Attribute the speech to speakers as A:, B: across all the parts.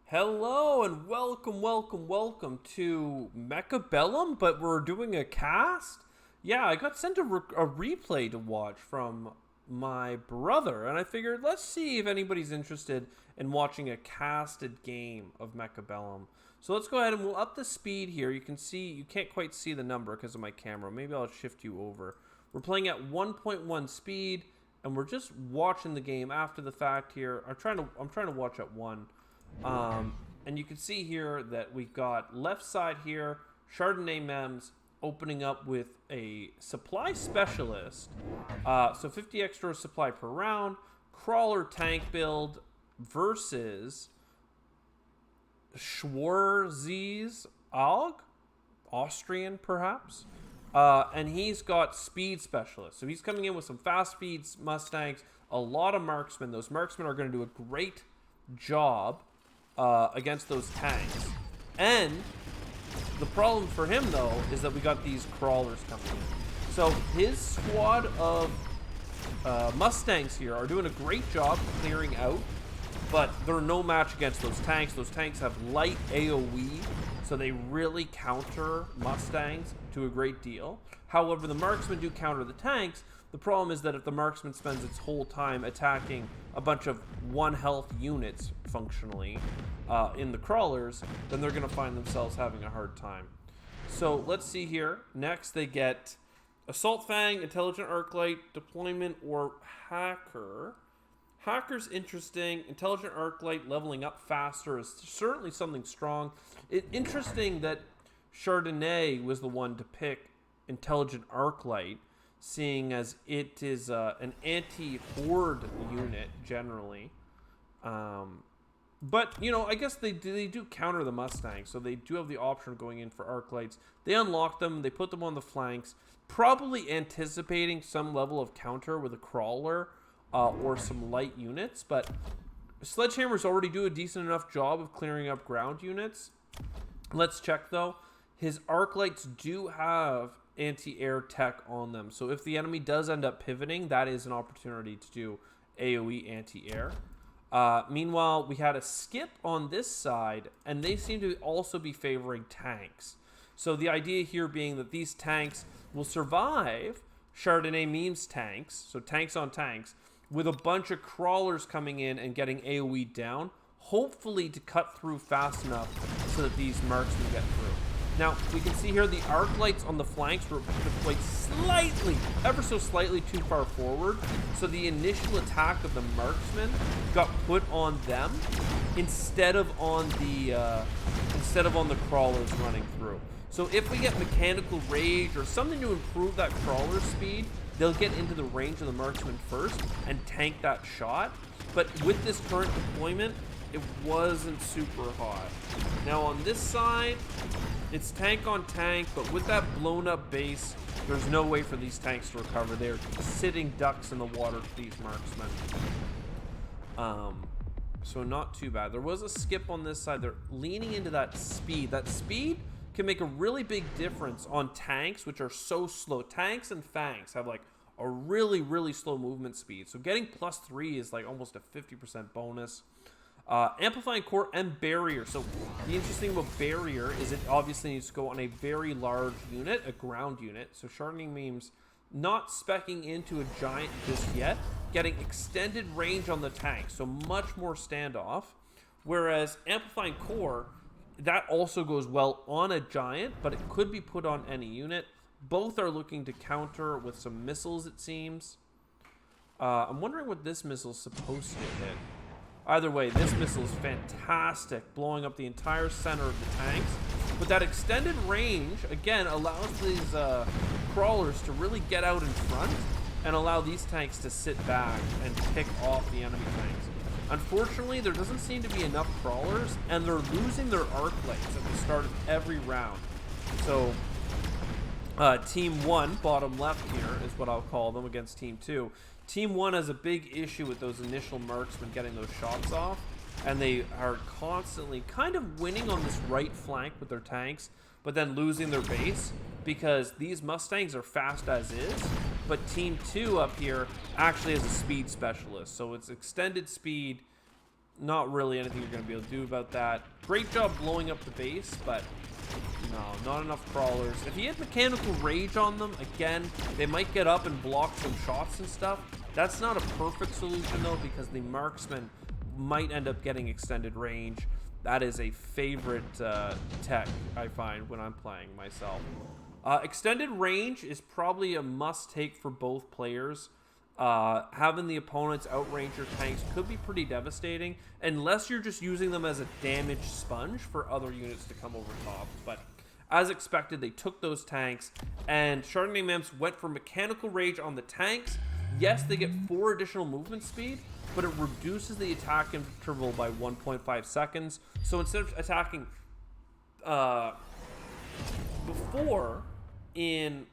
A: Hello and welcome to Mechabellum, but we're doing a cast? Yeah, I got sent a replay to watch from my brother, and I figured let's see if anybody's interested in watching a casted game of Mechabellum. So let's go ahead and we'll up the speed here. You can see, you can't quite see the number because of my camera. Maybe I'll shift you over. We're playing at 1.1 speed, and we're just watching the game after the fact here. I'm trying to watch at 1. And you can see here that we've got left side here, Chardonnay Mems opening up with a supply specialist. So 50 extra supply per round. Crawler tank build versus Schwarzes Aug, Austrian perhaps. And he's got speed specialist. So he's coming in with some fast speed Mustangs, a lot of marksmen. Those marksmen are going to do a great job against those tanks. And the problem for him, though, is that we got these crawlers coming in. So his squad of Mustangs here are doing a great job clearing out, but they're no match against those tanks. Those tanks have light AoE, so they really counter Mustangs to a great deal. However, the marksmen do counter the tanks. The problem is that if the marksman spends its whole time attacking a bunch of 1 health units, functionally, in the crawlers, then they're going to find themselves having a hard time. So let's see here. Next, they get Assault Fang, Intelligent Arclight, Deployment, or Hacker. Hacker's interesting. Intelligent Arclight leveling up faster is certainly something strong. Interesting that Chardonnay was the one to pick Intelligent Arclight, seeing as it is an anti-horde unit generally. But, you know, I guess they do counter the Mustangs, so they do have the option of going in for Arclights. They unlock them, they put them on the flanks, probably anticipating some level of counter with a crawler or some light units, but Sledgehammers already do a decent enough job of clearing up ground units. Let's check, though. His Arclights do have anti-air tech on them, so if the enemy does end up pivoting, that is an opportunity to do AoE anti-air. Meanwhile, we had a skip on this side, and they seem to also be favoring tanks. So the idea here being that these tanks will survive Chardonnay Memes tanks, so tanks on tanks, with a bunch of crawlers coming in and getting AoE down, hopefully to cut through fast enough so that these marksmen get through. Now, we can see here the arc lights on the flanks were deployed slightly, ever so slightly too far forward. So the initial attack of the marksmen got put on them instead of on the crawlers running through. So if we get mechanical rage or something to improve that crawler speed, they'll get into the range of the marksman first and tank that shot. But with this current deployment, it wasn't super hot. Now on this side, it's tank on tank, but with that blown up base, there's no way for these tanks to recover. They're sitting ducks in the water to these marksmen. So not too bad. There was a skip on this side. They're leaning into that speed. That speed can make a really big difference on tanks, which are so slow. Tanks and Fangs have like a really, really slow movement speed. So getting +3 is like almost a 50% bonus. Amplifying core and barrier. So the interesting thing about barrier is it obviously needs to go on a very large unit, a ground unit. So Chardonnay Memes not speccing into a giant just yet, getting extended range on the tank, so much more standoff. Whereas amplifying core, that also goes well on a giant, but it could be put on any unit. Both are looking to counter with some missiles, it seems. I'm wondering what this missile's supposed to hit. Either way, this missile is fantastic, blowing up the entire center of the tanks. But that extended range, again, allows these crawlers to really get out in front and allow these tanks to sit back and pick off the enemy tanks. Unfortunately, there doesn't seem to be enough crawlers, and they're losing their arc lights at the start of every round. So, Team 1, bottom left here, is what I'll call them against Team 2. Team 1 has a big issue with those initial marksmen getting those shots off, and they are constantly kind of winning on this right flank with their tanks, but then losing their base because these Mustangs are fast as is, but Team 2 up here actually has a speed specialist, so it's extended speed not really anything you're going to be able to do about that. Great job blowing up the base, but no, not enough crawlers. If he had mechanical rage on them, again, they might get up and block some shots and stuff. That's not a perfect solution, though, because the marksman might end up getting extended range. That is a favorite tech I find when I'm playing myself. Extended range is probably a must-take for both players. Having the opponents outrange your tanks could be pretty devastating, unless you're just using them as a damage sponge for other units to come over top. But as expected, they took those tanks, and Chardonnay Mems went for mechanical rage on the tanks. Yes, they get 4 additional movement speed, but it reduces the attack interval by 1.5 seconds. So instead of attacking before in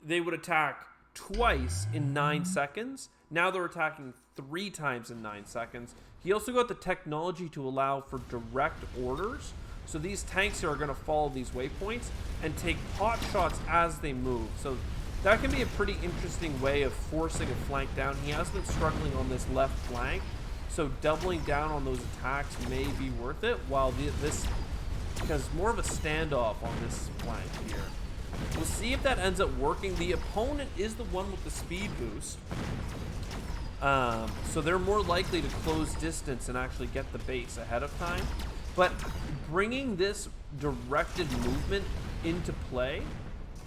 A: they would attack twice in 9 seconds. Now they're attacking 3 times in 9 seconds. He also got the technology to allow for direct orders. So these tanks here are going to follow these waypoints and take pot shots as they move. So that can be a pretty interesting way of forcing a flank down. He has been struggling on this left flank, so doubling down on those attacks may be worth it, while because more of a standoff on this flank here. We'll see if that ends up working. The opponent is the one with the speed boost, so they're more likely to close distance and actually get the base ahead of time. But bringing this directed movement into play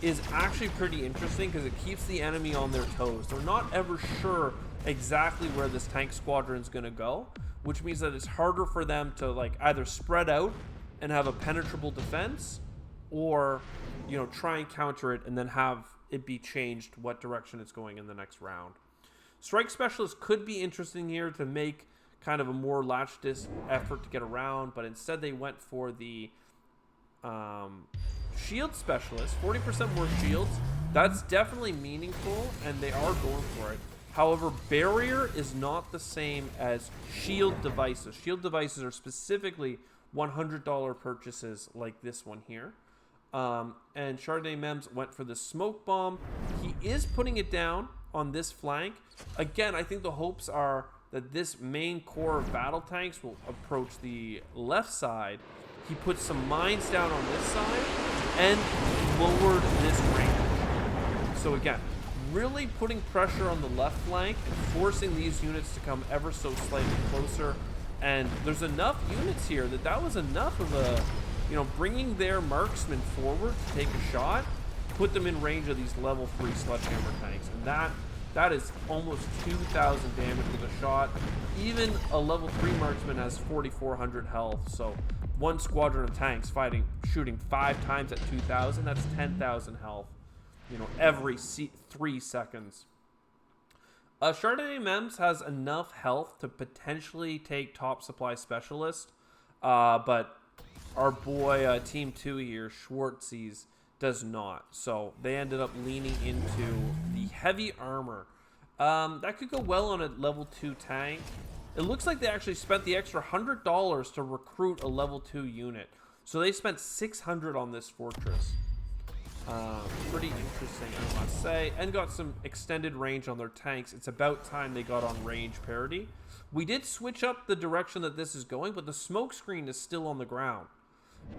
A: is actually pretty interesting, because it keeps the enemy on their toes. They're not ever sure exactly where this tank squadron is going to go, which means that it's harder for them to like either spread out and have a penetrable defense, or try and counter it and then have it be changed what direction it's going in the next round. Strike Specialist could be interesting here to make kind of a more latch disc effort to get around, but instead they went for the Shield Specialist. 40% more shields. That's definitely meaningful, and they are going for it. However, Barrier is not the same as Shield Devices. Shield Devices are specifically $100 purchases like this one here. And Chardonnay Mems went for the Smoke Bomb. He is putting it down on this flank. Again, I think the hopes are that this main core of battle tanks will approach the left side. He put some mines down on this side and lowered this range. So again, really putting pressure on the left flank and forcing these units to come ever so slightly closer. And there's enough units here that was enough of a, bringing their marksmen forward to take a shot, put them in range of these level 3 sledgehammer tanks. And that is almost 2,000 damage with a shot. Even a level 3 marksman has 4,400 health. So one squadron of tanks shooting 5 times at 2,000, that's 10,000 health, every 3 seconds. Chardonnay Mems has enough health to potentially take top supply specialist, but our boy Team 2 here, Schwartzies, does not. So they ended up leaning into the heavy armor. That could go well on a level 2 tank. It looks like they actually spent the extra $100 to recruit a level 2 unit. So they spent $600 on this fortress. Pretty interesting, I must say. And got some extended range on their tanks. It's about time they got on range parity. We did switch up the direction that this is going, but the smoke screen is still on the ground.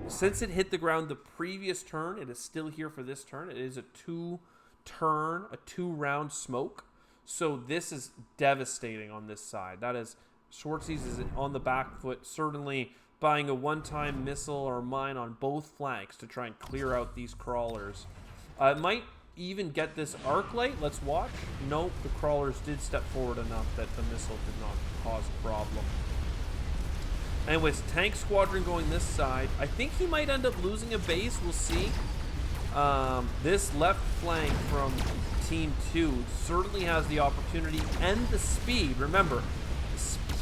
A: Since it hit the ground the previous turn, it is still here for this turn. It is a 2-round smoke. So this is devastating on this side. That is, Schwartzies is on the back foot, certainly buying a one-time missile or mine on both flanks to try and clear out these crawlers. It might even get this arc light. Let's watch. Nope, the crawlers did step forward enough that the missile did not cause a problem. Anyways, tank squadron going this side. I think he might end up losing a base. We'll see. This left flank from Team 2 certainly has the opportunity and the speed. Remember,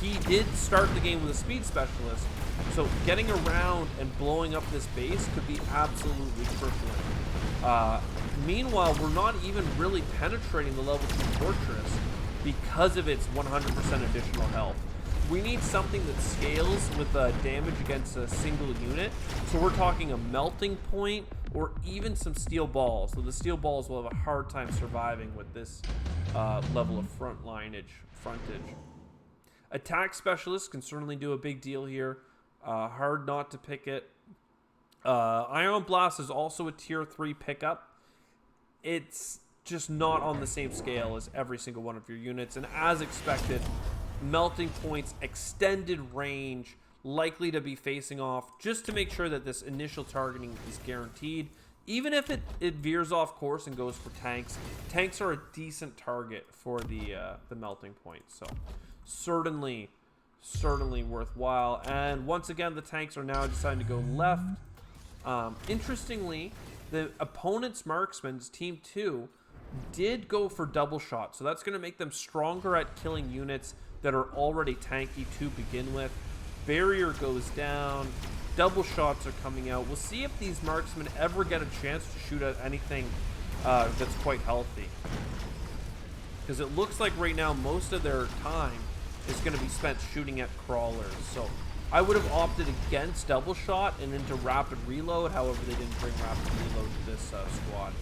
A: he did start the game with a speed specialist, so getting around and blowing up this base could be absolutely crippling. Meanwhile, we're not even really penetrating the level 2 fortress because of its 100% additional health. We need something that scales with damage against a single unit. So we're talking a melting point or even some steel balls. So the steel balls will have a hard time surviving with this level of frontage. Attack specialists can certainly do a big deal here. Hard not to pick it. Ion Blast is also a tier 3 pickup. It's just not on the same scale as every single one of your units, and as expected, Melting Point's extended range likely to be facing off just to make sure that this initial targeting is guaranteed. Even if it veers off course and goes for tanks, tanks are a decent target for the Melting Point, so certainly worthwhile. And once again, the tanks are now deciding to go left. Interestingly, the opponent's marksmen, team 2, did go for double shot, so that's going to make them stronger at killing units that are already tanky to begin with. Barrier goes down, double shots are coming out. We'll see if these marksmen ever get a chance to shoot at anything that's quite healthy, because it looks like right now most of their time is going to be spent shooting at crawlers. So I would have opted against double shot and into rapid reload. However, they didn't bring rapid reload to this squad.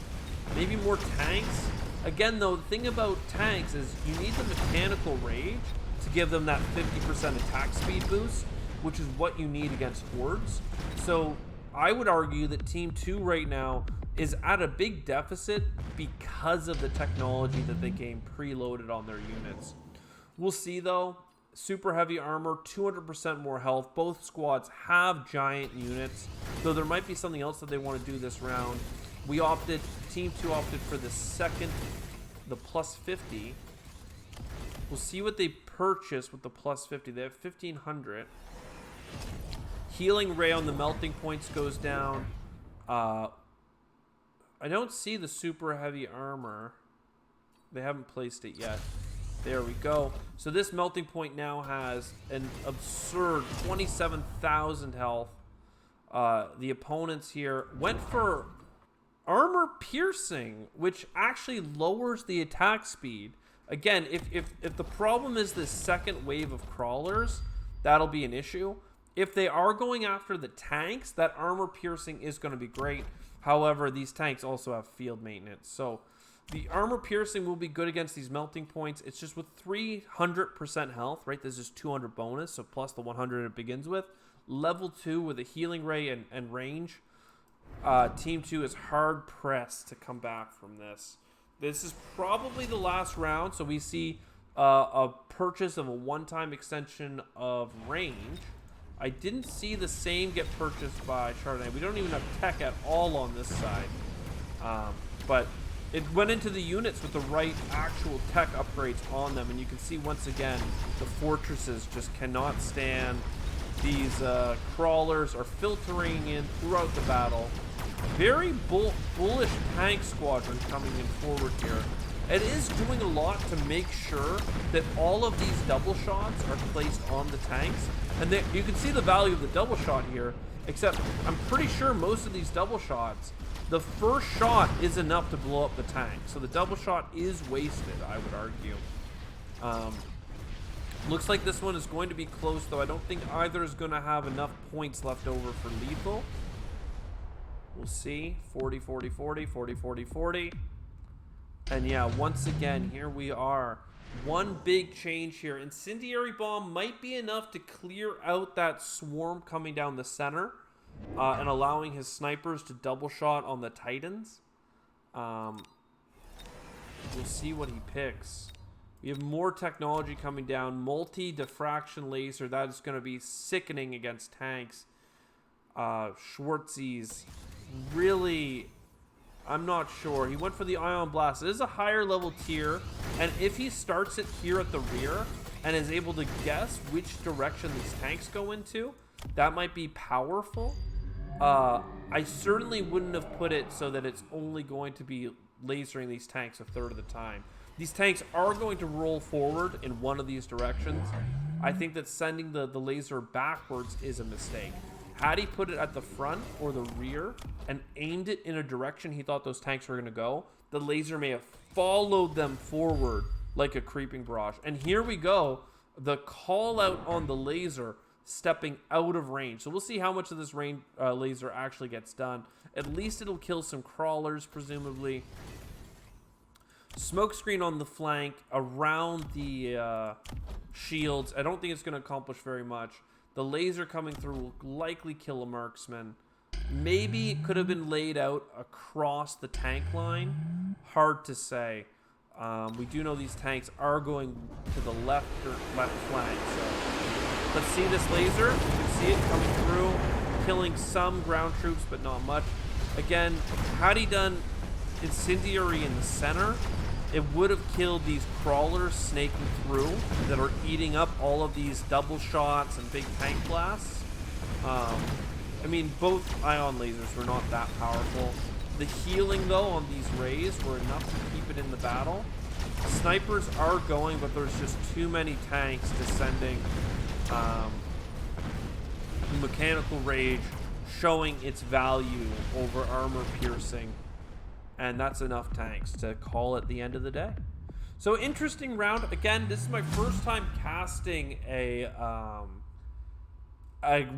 A: Maybe more tanks. Again, though, the thing about tanks is you need the mechanical rage to give them that 50% attack speed boost, which is what you need against hordes. So I would argue that Team 2 right now is at a big deficit because of the technology that they came preloaded on their units. We'll see, though. Super heavy armor, 200% more health. Both squads have giant units, though there might be something else that they want to do this round. Team 2 opted for the second, the plus 50. We'll see what they purchase with the plus 50. They have 1,500. Healing ray on the melting points goes down. I don't see the super heavy armor. They haven't placed it yet. There we go. So this melting point now has an absurd 27,000 health. The opponents here went for armor piercing, which actually lowers the attack speed. Again, if the problem is this second wave of crawlers, that'll be an issue. If they are going after the tanks, that armor piercing is going to be great. However, these tanks also have field maintenance. So the armor piercing will be good against these melting points. It's just with 300% health, right? This is 200 bonus, so plus the 100 it begins with. Level 2 with a healing ray and range. Team 2 is hard pressed to come back from this. This is probably the last round, so we see a purchase of a one-time extension of range. I didn't see the same get purchased by Chardonnay. We don't even have tech at all on this side. But it went into the units with the right actual tech upgrades on them. And you can see once again, the fortresses just cannot stand. These crawlers are filtering in throughout the battle. Very bullish tank squadron coming in forward here. It is doing a lot to make sure that all of these double shots are placed on the tanks. And you can see the value of the double shot here, except I'm pretty sure most of these double shots, the first shot is enough to blow up the tank. So the double shot is wasted, I would argue. Looks like this one is going to be close, though. I don't think either is going to have enough points left over for lethal. We'll see. 40, 40, 40, 40, 40, 40. And yeah, once again, here we are. One big change here. Incendiary bomb might be enough to clear out that swarm coming down the center and allowing his snipers to double shot on the Titans. We'll see what he picks. We have more technology coming down. Multi-diffraction laser. That is going to be sickening against tanks. Schwartzy's really... I'm not sure. He went for the Ion Blast. It is a higher level tier, and if he starts it here at the rear and is able to guess which direction these tanks go into, that might be powerful. I certainly wouldn't have put it so that it's only going to be lasering these tanks a third of the time. These tanks are going to roll forward in one of these directions. I think that sending the laser backwards is a mistake. Had he put it at the front or the rear and aimed it in a direction he thought those tanks were going to go, the laser may have followed them forward like a creeping barrage. And here we go, the call out on the laser stepping out of range. So we'll see how much of this laser actually gets done. At least it'll kill some crawlers, presumably. Smoke screen on the flank around the shields. I don't think it's going to accomplish very much. The laser coming through will likely kill a marksman. Maybe it could have been laid out across the tank line. Hard to say. We do know these tanks are going to the left flank. So let's see this laser. You can see it coming through, killing some ground troops, but not much. Again, had he done incendiary in the center, it would have killed these crawlers snaking through that are eating up all of these double shots and big tank blasts. I mean, both ion lasers were not that powerful. The healing, though, on these rays were enough to keep it in the battle. Snipers are going, but there's just too many tanks descending. Mechanical Rage showing its value over armor piercing. And that's enough tanks to call it the end of the day. So interesting round. Again, this is my first time casting a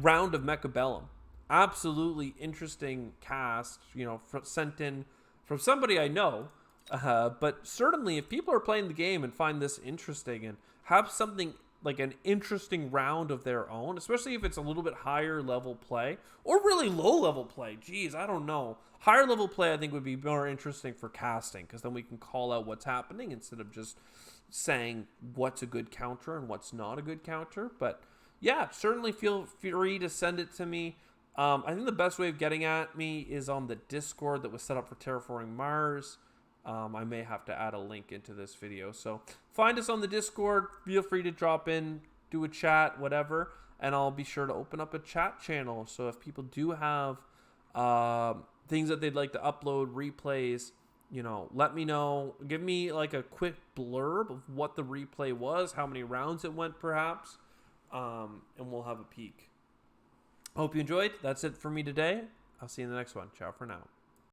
A: round of Mechabellum. Absolutely interesting cast, you know, sent in from somebody I know. But certainly if people are playing the game and find this interesting and have something like an interesting round of their own, especially if it's a little bit higher level play or really low level play. Geez, I don't know. Higher level play I think would be more interesting for casting, because then we can call out what's happening instead of just saying what's a good counter and what's not a good counter. But yeah, certainly feel free to send it to me. I think the best way of getting at me is on the Discord that was set up for Terraforming Mars. I may have to add a link into this video. So find us on the Discord. Feel free to drop in, do a chat, whatever. And I'll be sure to open up a chat channel. So if people do have things that they'd like to upload, replays, you know, let me know. Give me like a quick blurb of what the replay was, how many rounds it went perhaps. And we'll have a peek. Hope you enjoyed. That's it for me today. I'll see you in the next one. Ciao for now.